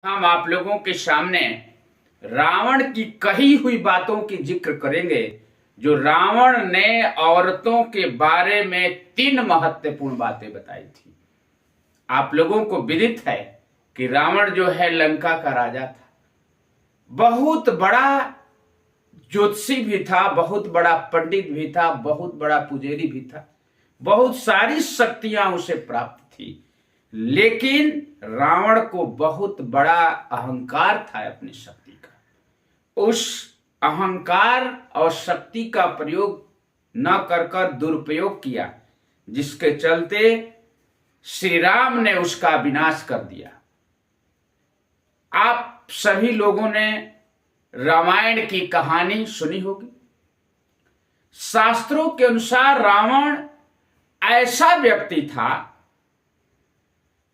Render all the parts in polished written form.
हम आप लोगों के सामने रावण की कही हुई बातों की जिक्र करेंगे। जो रावण ने औरतों के बारे में 3 महत्वपूर्ण बातें बताई थी। आप लोगों को विदित है कि रावण जो है लंका का राजा था। बहुत बड़ा ज्योतिषी भी था, बहुत बड़ा पंडित भी था, बहुत बड़ा पुजारी भी था। बहुत सारी शक्तियां उसे प्राप्त थी, लेकिन रावण को बहुत बड़ा अहंकार था अपनी शक्ति का। उस अहंकार और शक्ति का प्रयोग न कर दुरुपयोग किया, जिसके चलते श्री राम ने उसका विनाश कर दिया। आप सभी लोगों ने रामायण की कहानी सुनी होगी। शास्त्रों के अनुसार रावण ऐसा व्यक्ति था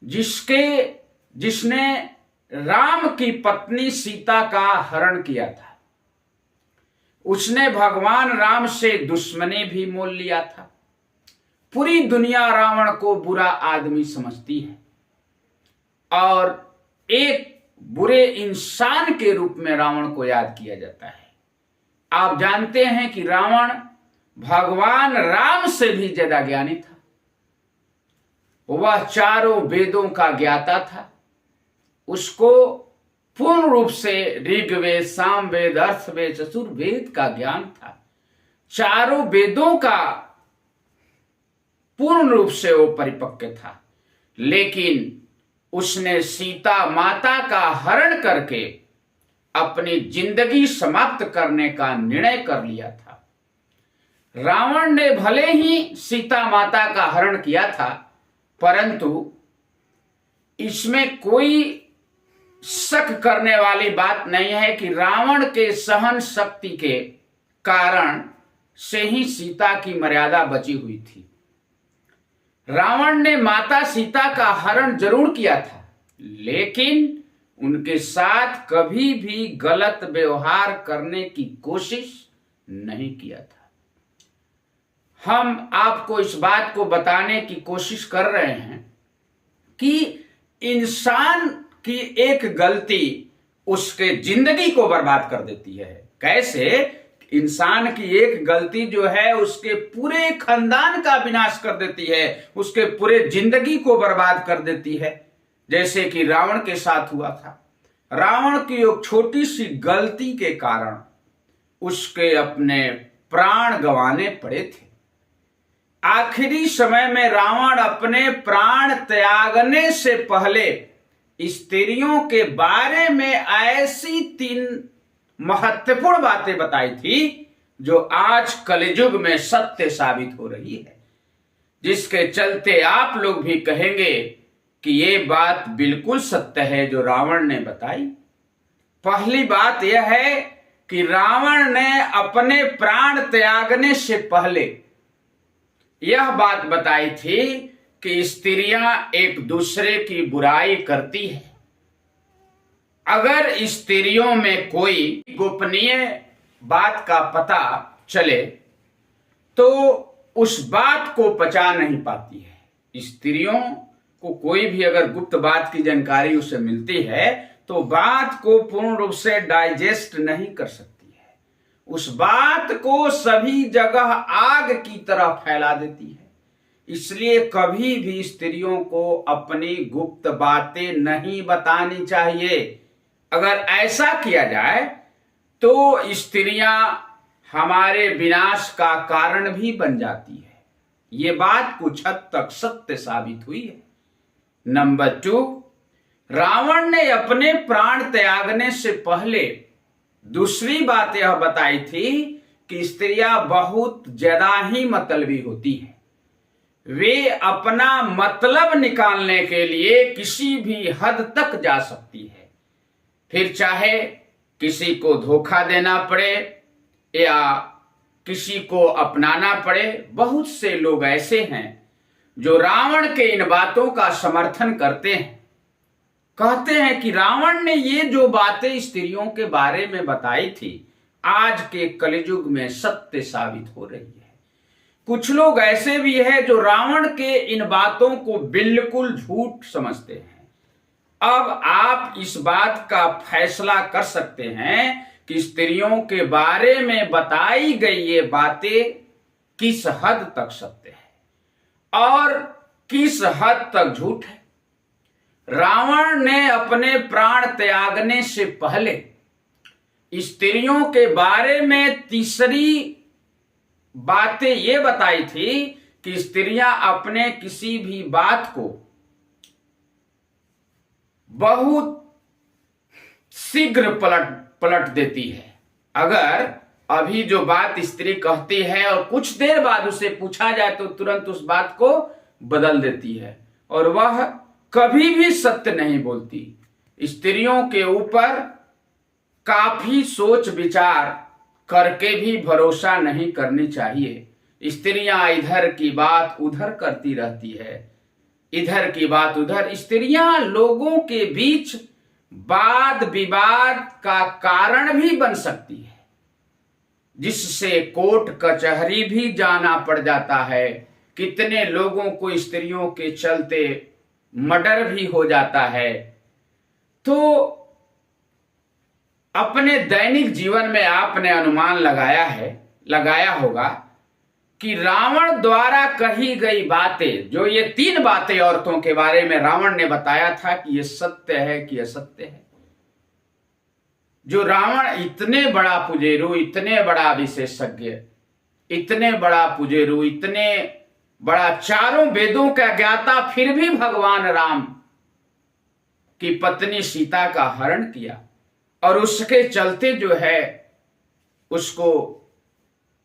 जिसने राम की पत्नी सीता का हरण किया था। उसने भगवान राम से दुश्मनी भी मोल लिया था। पूरी दुनिया रावण को बुरा आदमी समझती है और एक बुरे इंसान के रूप में रावण को याद किया जाता है। आप जानते हैं कि रावण भगवान राम से भी ज्यादा ज्ञानी था। वह चारों वेदों का ज्ञाता था। उसको पूर्ण रूप से ऋग्वेद, सामवेद, अर्थवेद, चतुर्वेद का ज्ञान था। चारों वेदों का पूर्ण रूप से वो परिपक्व था, लेकिन उसने सीता माता का हरण करके अपनी जिंदगी समाप्त करने का निर्णय कर लिया था। रावण ने भले ही सीता माता का हरण किया था, परंतु इसमें कोई शक करने वाली बात नहीं है कि रावण के सहन शक्ति के कारण से ही सीता की मर्यादा बची हुई थी। रावण ने माता सीता का हरण जरूर किया था, लेकिन उनके साथ कभी भी गलत व्यवहार करने की कोशिश नहीं किया था। हम आपको इस बात को बताने की कोशिश कर रहे हैं कि इंसान की एक गलती उसके जिंदगी को बर्बाद कर देती है। कैसे? इंसान की एक गलती जो है उसके पूरे खानदान का विनाश कर देती है, उसके पूरे जिंदगी को बर्बाद कर देती है, जैसे कि रावण के साथ हुआ था। रावण की एक छोटी सी गलती के कारण उसके अपने प्राण गंवाने पड़े थे। आखिरी समय में रावण अपने प्राण त्यागने से पहले स्त्रियों के बारे में ऐसी 3 महत्वपूर्ण बातें बताई थी जो आज कलयुग में सत्य साबित हो रही है, जिसके चलते आप लोग भी कहेंगे कि ये बात बिल्कुल सत्य है जो रावण ने बताई। पहली बात यह है कि रावण ने अपने प्राण त्यागने से पहले यह बात बताई थी कि स्त्रियां एक दूसरे की बुराई करती है। अगर स्त्रियों में कोई गोपनीय बात का पता चले तो उस बात को पचा नहीं पाती है। स्त्रियों को कोई भी अगर गुप्त बात की जानकारी उसे मिलती है तो बात को पूर्ण रूप से डाइजेस्ट नहीं कर सकती है। उस बात को सभी जगह आग की तरह फैला देती है। इसलिए कभी भी स्त्रियों को अपनी गुप्त बातें नहीं बतानी चाहिए। अगर ऐसा किया जाए तो स्त्रियां हमारे विनाश का कारण भी बन जाती है। ये बात कुछ हद तक सत्य साबित हुई है। नंबर 2, रावण ने अपने प्राण त्यागने से पहले दूसरी बात यह बताई थी कि स्त्रियां बहुत ज्यादा ही मतलबी होती है। वे अपना मतलब निकालने के लिए किसी भी हद तक जा सकती है, फिर चाहे किसी को धोखा देना पड़े या किसी को अपनाना पड़े। बहुत से लोग ऐसे हैं जो रावण के इन बातों का समर्थन करते हैं। कहते हैं कि रावण ने ये जो बातें स्त्रियों के बारे में बताई थी आज के कलयुग में सत्य साबित हो रही है। कुछ लोग ऐसे भी हैं जो रावण के इन बातों को बिल्कुल झूठ समझते हैं अब आप इस बात का फैसला कर सकते हैं कि स्त्रियों के बारे में बताई गई ये बातें किस हद तक सत्य है और किस हद तक झूठ है। रावण ने अपने प्राण त्यागने से पहले स्त्रियों के बारे में तीसरी बातें ये बताई थी कि स्त्रियां अपने किसी भी बात को बहुत शीघ्र पलट देती है। अगर अभी जो बात स्त्री कहती है और कुछ देर बाद उसे पूछा जाए तो तुरंत उस बात को बदल देती है और वह कभी भी सत्य नहीं बोलती। स्त्रियों के ऊपर काफी सोच विचार करके भी भरोसा नहीं करनी चाहिए। स्त्रियां इधर की बात उधर करती रहती है, इधर की बात उधर। स्त्रियां लोगों के बीच वाद विवाद का कारण भी बन सकती है, जिससे कोर्ट कचहरी भी जाना पड़ जाता है। कितने लोगों को स्त्रियों के चलते मर्डर भी हो जाता है। तो अपने दैनिक जीवन में आपने अनुमान लगाया होगा कि रावण द्वारा कही गई बातें, जो ये 3 बातें औरतों के बारे में रावण ने बताया था कि ये सत्य है कि असत्य है। जो रावण इतने बड़ा पुजेरू, इतने बड़ा विशेषज्ञ, इतने बड़ा पुजेरू, इतने बड़ा चारों वेदों का ज्ञाता, फिर भी भगवान राम की पत्नी सीता का हरण किया और उसके चलते जो है उसको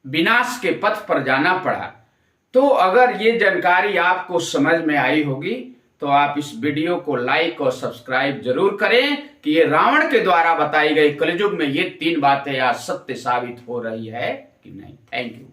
विनाश के पथ पर जाना पड़ा। तो अगर ये जानकारी आपको समझ में आई होगी तो आप इस वीडियो को लाइक और सब्सक्राइब जरूर करें कि ये रावण के द्वारा बताई गई कलयुग में ये 3 बातें आज सत्य साबित हो रही है कि नहीं। Thank you.